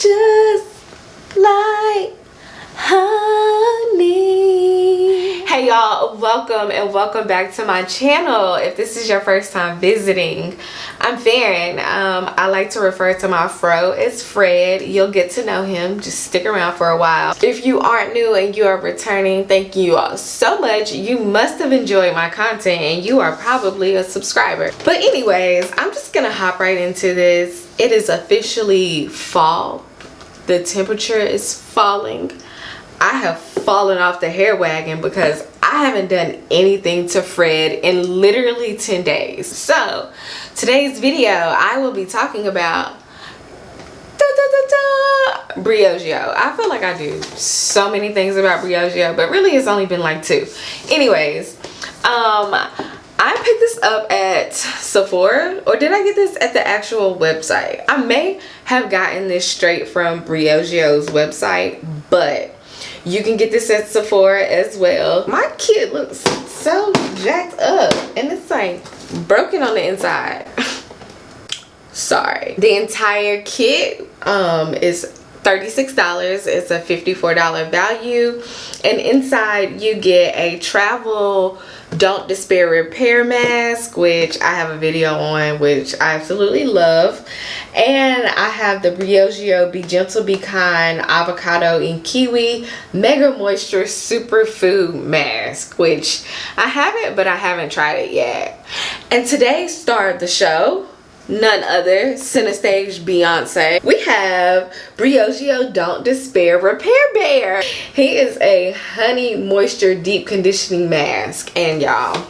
just like honey. Hey y'all, welcome and welcome back to my channel. If this is your first time visiting, I'm Faren. I like to refer to my fro as Fred. You'll get to know him. Just stick around for a while. If you aren't new and you are returning, thank you all so much. You must have enjoyed my content and you are probably a subscriber. But anyways, I'm just gonna hop right into this. It is officially fall. The temperature is falling. I have fallen off the hair wagon because I haven't done anything to Fred in literally 10 days. So today's video, I will be talking about Briogeo. I feel like I do so many things about Briogeo, but really it's only been like 2. Anyways, I picked this up at Sephora, or did I get this at the actual website? I may have gotten this straight from Briogeo's website, but you can get this at Sephora as well. My kid looks so jacked up and it's like broken on the inside. Sorry. The entire kit is $36. It's a $54 value, and inside you get a travel don't despair repair mask, which I have a video on, which I absolutely love, and I have the Briogeo Be Gentle Be Kind avocado and kiwi mega moisture superfood mask, which I haven't, but I haven't tried it yet. And today's star of the show, none other, center stage Beyonce. We have Briogeo Don't Despair Repair Bear. He is a honey moisture deep conditioning mask, and y'all,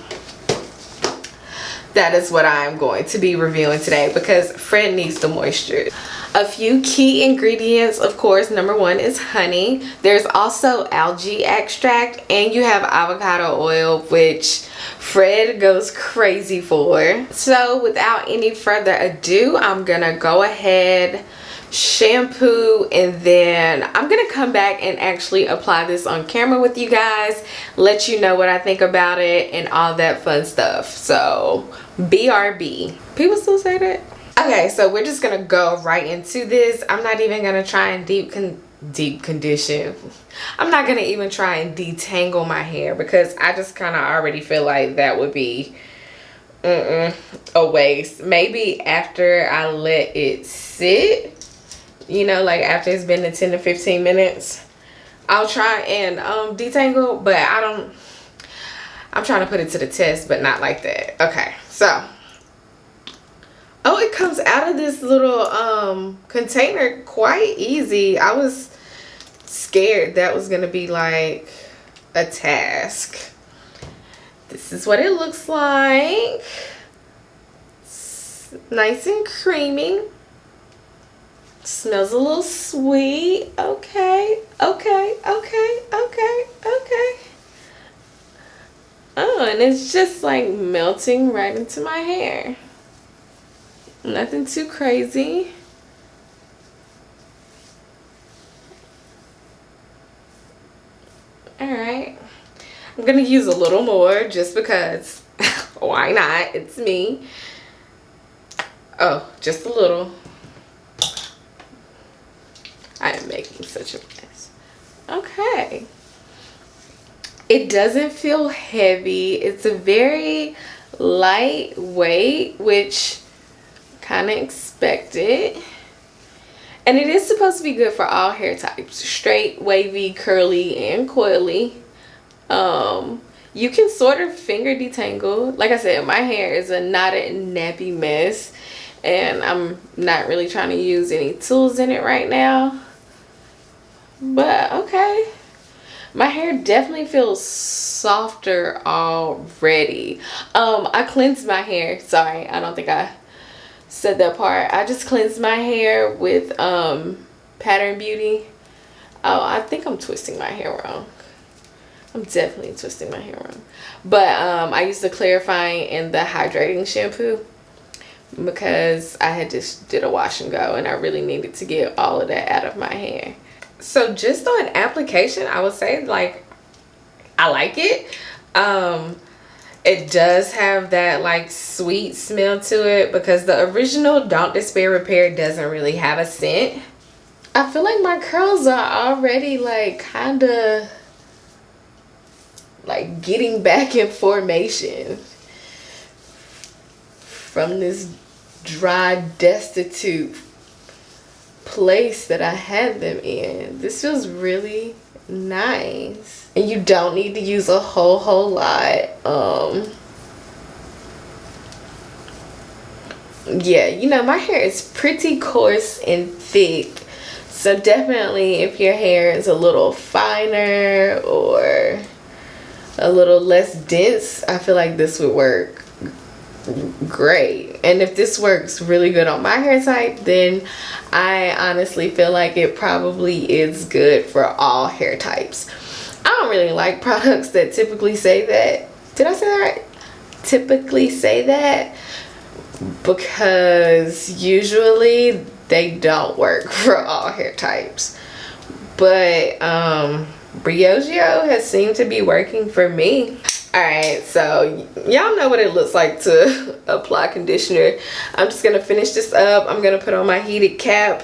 that is what I'm going to be reviewing today because Fred needs the moisture. A few key ingredients, of course. Number 1 is honey. There's also algae extract, and you have avocado oil, which Fred goes crazy for. So without any further ado, I'm gonna go ahead, shampoo, and then I'm gonna come back and actually apply this on camera with you guys, let you know what I think about it and all that fun stuff. So BRB. People still say that? Okay, so we're just gonna go right into this. I'm not even gonna try and deep condition. I'm not gonna even try and detangle my hair because I just kind of already feel like that would be a waste. Maybe after I let it sit, you know, like after it's been the 10 to 15 minutes, I'll try and detangle, but I'm trying to put it to the test, but not like that. Okay, so oh, it comes out of this little container quite easy. I was scared that was gonna be like a task. This is what it looks like. It's nice and creamy. Smells a little sweet. Okay. Oh, and it's just like melting right into my hair. Nothing too crazy. Alright. I'm gonna use a little more just because why not? It's me. Oh, just a little. I am making such a mess. Okay. It doesn't feel heavy. It's a very lightweight, which kind of expected, and it is supposed to be good for all hair types, straight, wavy, curly, and coily. You can sort of finger detangle. Like I said, my hair is a knotted nappy mess, and I'm not really trying to use any tools in it right now, but okay. My hair definitely feels softer already. I cleansed my hair. Sorry, I don't think I said that part. I just cleansed my hair with Pattern Beauty. Oh, I think I'm twisting my hair wrong. I'm definitely twisting my hair wrong. But I used the clarifying and the hydrating shampoo because I had just did a wash and go and I really needed to get all of that out of my hair. So just on application, I would say like I like it. It does have that like sweet smell to it because the original Don't Despair Repair doesn't really have a scent. I feel like my curls are already like kind of like getting back in formation from this dry, destitute place that I had them in. This feels really nice. And you don't need to use a whole lot. Yeah, you know, my hair is pretty coarse and thick. So definitely if your hair is a little finer or a little less dense, I feel like this would work great. And if this works really good on my hair type, then I honestly feel like it probably is good for all hair types. I don't really like products that typically say that. Did I say that right? Typically say that, because usually they don't work for all hair types. But Briogeo has seemed to be working for me. Alright, so y'all know what it looks like to apply conditioner. I'm just gonna finish this up. I'm gonna put on my heated cap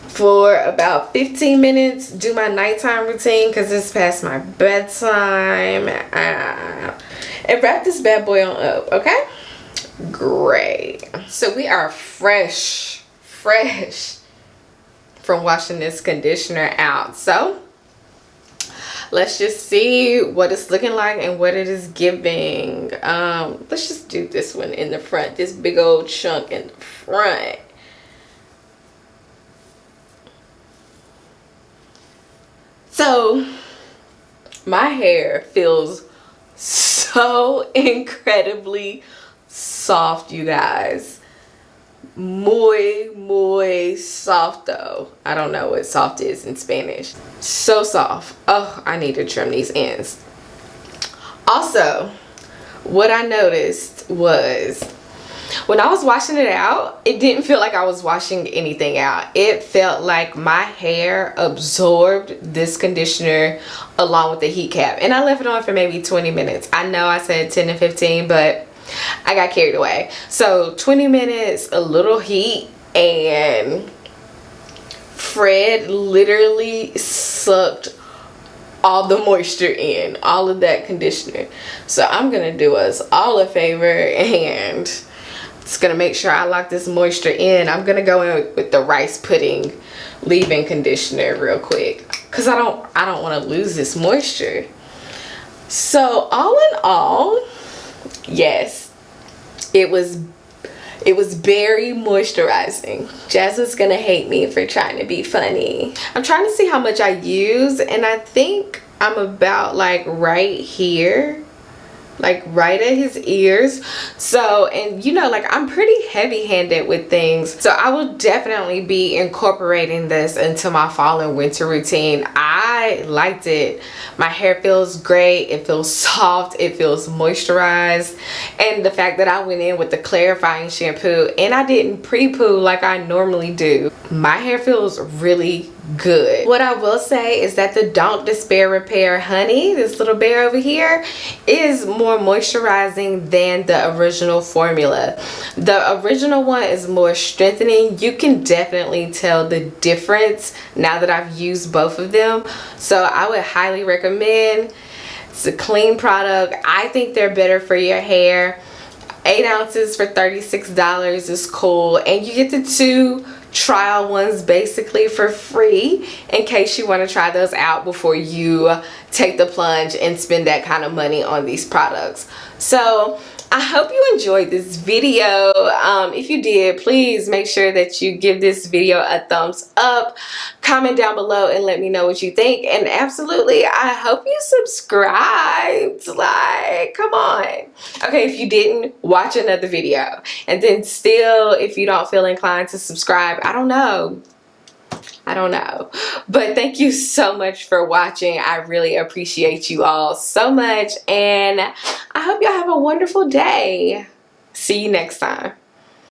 for about 15 minutes, do my nighttime routine because it's past my bedtime, and wrap this bad boy on up, okay? Great. So we are fresh from washing this conditioner out. So let's just see what it's looking like and what it is giving. Let's just do this one in the front, this big old chunk in the front. So my hair feels so incredibly soft, you guys. Muy softo. I don't know what soft is in Spanish. So soft. Oh, I need to trim these ends. Also, what I noticed was when I was washing it out, it didn't feel like I was washing anything out. It felt like my hair absorbed this conditioner along with the heat cap. And I left it on for maybe 20 minutes. I know I said 10 to 15, but I got carried away. So 20 minutes, a little heat, and Fred literally sucked all the moisture in, all of that conditioner. So I'm gonna do us all a favor and just gonna make sure I lock this moisture in. I'm gonna go in with the rice pudding leave-in conditioner real quick because I don't want to lose this moisture. So all in all, yes, it was very moisturizing. Jasmine's gonna hate me for trying to be funny. I'm trying to see how much I use, and I think I'm about like right here, like right at his ears. So, and you know, like I'm pretty heavy-handed with things, so I will definitely be incorporating this into my fall and winter routine. I liked it. My hair feels great, it feels soft, it feels moisturized, and the fact that I went in with the clarifying shampoo and I didn't pre-poo like I normally do, my hair feels really good. What I will say is that the Don't Despair Repair Honey, this little bear over here, is more moisturizing than the original formula. The original one is more strengthening. You can definitely tell the difference now that I've used both of them. So I would highly recommend. It's a clean product. I think they're better for your hair. 8 ounces for $36 is cool, and you get the 2 trial ones basically for free in case you want to try those out before you take the plunge and spend that kind of money on these products. So I hope you enjoyed this video. If you did, please make sure that you give this video a thumbs up, comment down below and let me know what you think, and absolutely I hope you subscribed. Like, come on. Okay, if you didn't, watch another video, and then still if you don't feel inclined to subscribe, I don't know, but thank you so much for watching. I really appreciate you all so much, and I hope y'all have a wonderful day. See you next time.